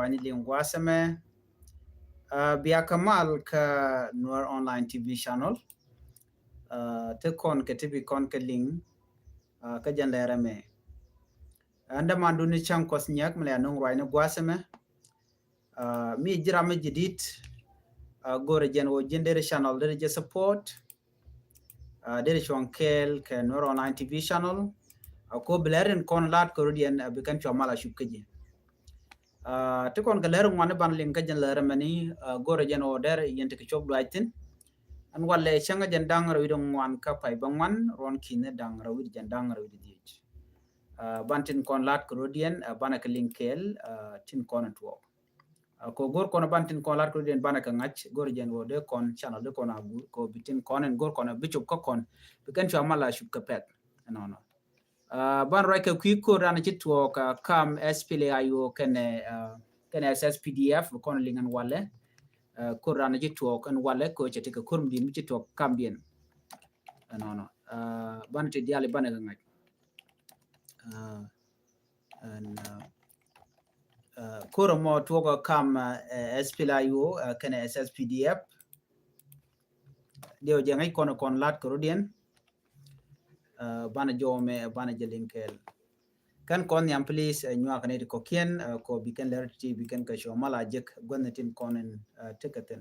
wani lingwasame biya kamal ka Noor online TV channel te kon ke tibi kon ke ling ka jan lera me anda mandu ni chang kos nyak mle anong wani gwasame mi jirame jidit gore jen wo jendere channel dere je support dere chonkel ke Noor online TV channel ko blaren kon lat ko rodien bikan chomala shukje te kon galer ngwane ban ling ka jan lera mani gore jen order yente ke chob laitin an walle changa jan dangro widong ngwan ka pai bangwan ron kine dangro wid jan dangro wid dich bantin kon lat ko rodien bana ka linkel tin kon to ko gor kono bantin kon lat ko rodien bana ka ngach gor jen wo de kon channel de kon abu ko bitin kon en gor kono bichup ko kon bikan chomala shuk ka pet no ban right ka quick ko ran ci to ka kam SPLA ayo kene kene SSPDF kon lingan wale ko ran ci to kan wale ko ci te ka kurm bi mi ci to kambien no ban ti diale ban ga ngaj ko mo to ka kam SPLA ayo kene SSPDF dio je ngai kon lat ko rodien bana jome bana jelinkel kan kon yam please nyua kan ko kien ko biken lerti biken ka show mala jek gonnetin konen tekaten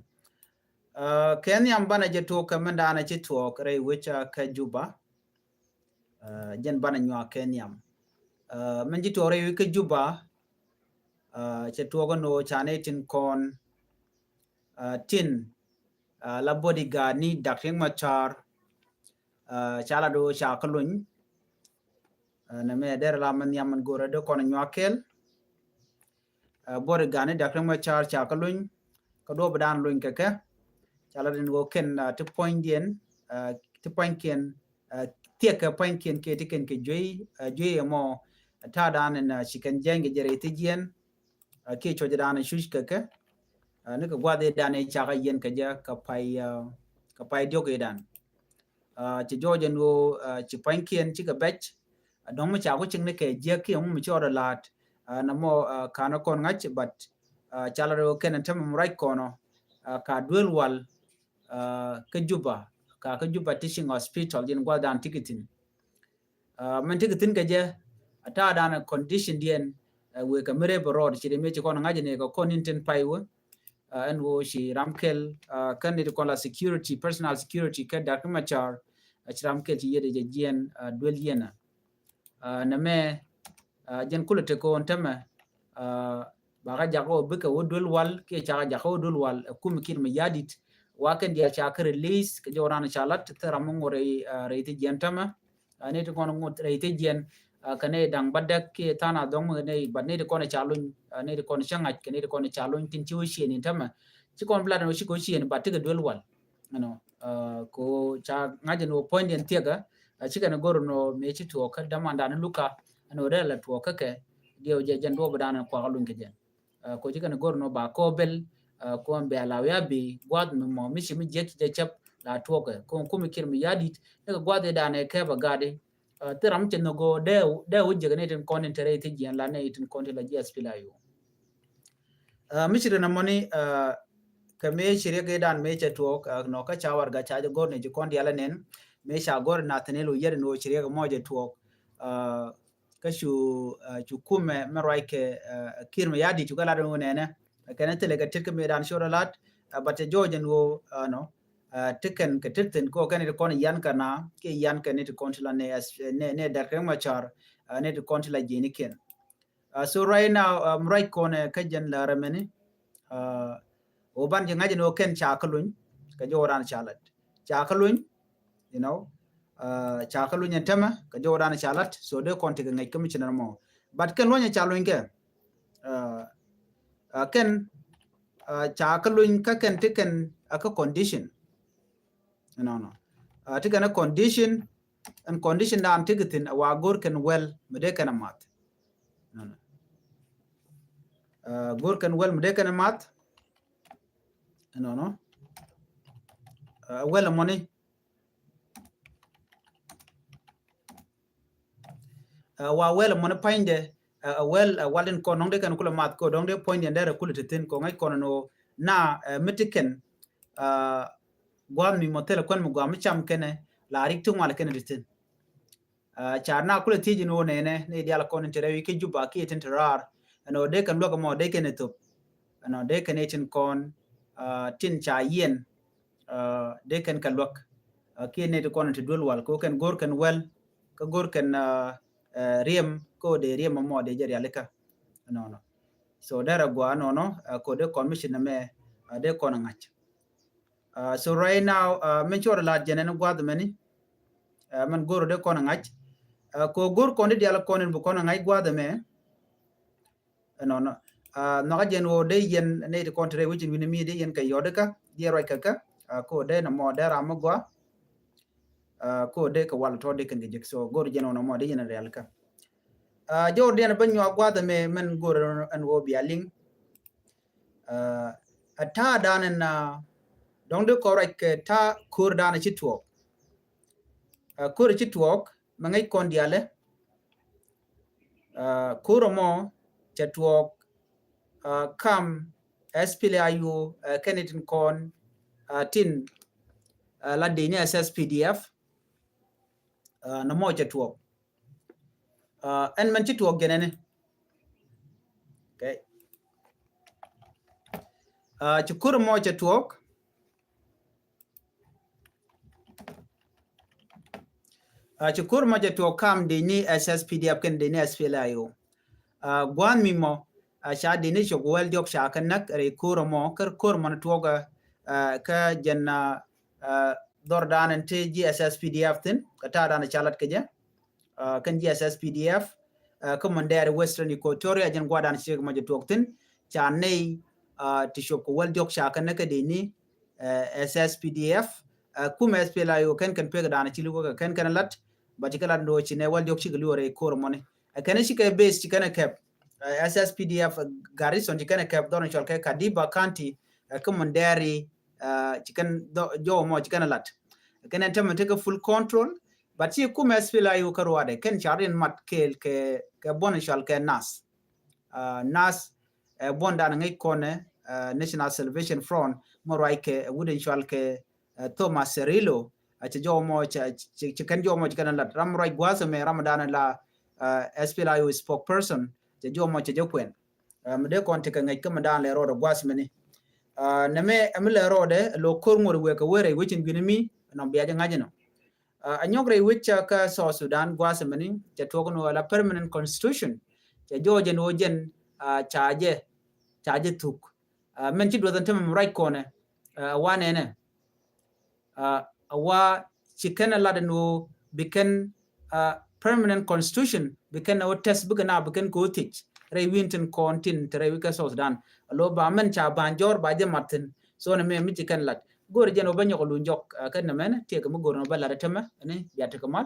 ken yam bana je to kamanda na ci to kare wicha ka juba jen bana nyua ken yam men ji to re ka juba ci to no chane tin kon tin la bodyguard ni dakeng machar chala do cha kalun na me der la man yaman gore de kon nyakel bore gane dakeng machar cha kalun ko do badan luñ keke chala den go ken to point dien to point ken tie ka point ken ke tiken ke joy mo ta dan na chicken jenge jere tijien ke cho dan shush keke ne ko gwade dan e cha ga yen ka ja ka pai dio ke dan ci jojen wo ci pankien ci ga bech don mu cha ko cin ne ke je ki mu ci ora lat na mo kana kon ngach but chala ro ken tam mu right kono ka duel wal ka juba teaching hospital din gwa dan ticketing men ticketing ga je ata dan condition dien we ka mere road ci de me ci kon ngaje ne ko kon inten paiwo en wo shi ramkel kan ni ko la security personal security ka da kuma char achram ke ti yede je jien duel yena na me jen kulete ko ontama ba ga jago be ka wodul wal ke cha jago dul wal kum kin me yadit wa kan dia cha ka release ke jorana chalat tara mo ngore reite jentama ne to kono ngot reite jen kane dang badak ke tana dong ne ba ne ko na chalun ne ko na changa ke ne ko na chalun tin chi shi ni tama chi kon bla no shi ko shi ni ba te dul wal no ko cha ngaje no point en tiega chi kana goro no me chi to ka damanda na luka no rela to ka ke dio je jan do badana ko alun ke jen ko chi kana goro no ba ko bel ko ambe ala ya bi gwad mo mi shi mi je chap la to ko mi kir mi yadit daga gwade dane ke ba gade teram chen no go de wujje ne tin konten tere ti jen la ne tin konten la gs pilayo mi shi na moni ka me shirye ga dan me che to no ka chawar ga cha go ne ji kon diala nen me sha gor na tanelo yer no shirye ga moje to ka chu kume me raike kirme yadi chu gala do ne ne kana tele ga tirke me dan shora lat bate jojen wo no tiken ka tirten ko kan ko yan kana ke yan kan ne kon la ne dar kan machar ne kon la jeni ken so right now right kone ka jen la ramene oban je ngaje no ken cha kalun ka joran chalat cha kalun you know cha kalun entama ka joran chalat so de konti ga ngai kamichina mo but ken lonya chalun ke ken cha kalun ka ken tiken aka condition no tiken a condition and condition da am tikitin wa gor ken well mede kana mat no gor ken well mede kana mat no well money wa well money pinde well walin ko nong de kan kula mat ko dong de point yandere kula tin ko ngai kono no na mitiken gwam ni motel kon mu gwam cham kene la rik tu mala kene tin charna kula tiji no ne diala kon tere wi ke juba ki tin tarar no de kan logo mo de kene to no de kan tin kon tin cha yen de kan kan lok ki ne to kon to dulwal ko kan gor kan wel ko gor kan riem ko de riem mo de jari aleka no so dara gwa no ko de commission me de kon ngach so right now men chora la jenen gwa de meni man goro de kon ngach ko gor kon de diala kon bu kon ngai gwa de me no ga jen wo de yen ne de kontre wichin wini mi de yen kay yodeka ye roi kaka ko de no mo dara mo gwa ko de ka wal to de kan ge so gor jen no mo de yen real ka jor de na banyo gwa de me men gor an wo bialing ata danen na dong de ko rek ta kur dana chitwo kur chitwo mangai kon diale kuro mo chatwo kam SPLIU Kennedy kon tin la dini SSPDF na mo chatwo en man chitwo genene okay chukuru mo chatwo chukur mo chatwo kam dini SSPDF ken dini SPLIU gwan mi mo sha dini chok wel jok sha kan nak re kuro mo kur mo twoga ka jenna dordan en te GSSPDF tin kata dan chalat keje kan GSSPDF commander Western Equatoria jen gwadan chek mo jtok tin cha nei ti chok wel jok sha kan nak dini SSPDF kum SPLIU kan pega dan chilu ko kan lat ba tikala ndo chine wel jok chiglu re kuro mo ne kan shike base chikana kep SSPDF garrison chikana kep don chol ke Kadiba County commander chikan jo mo chikana lat kan enta take full control but si kum SPLIU karwade kan charin mat kel ke bonishal ke nas bonda ngai kone National Salvation Front morai ke wuden chal ke Thomas Serilo acha jo mo chikan jo mo chikan lat ramrai gwasa me Ramadan la SPLIU spokesperson je jo mo che jokwen mede kon te ngai kam dan le rodo gwas meni na me amle rode lo kor ngor we ka were wichin ginimi no biya ngajino anyogre wicha ka so Sudan gwas meni je togono la permanent constitution je jo je no jen chaje tuk men chi do dan tem right kone wane ne awa chikana la no biken permanent constitution biken no test bugana biken ko tich re winten kontin tre wika so Sudan lo ba men cha banjor ba je martin so ne me mi chikan lat gor je no banyo ko lunjok kan na men te ko gor no bala retama ne ya te kamal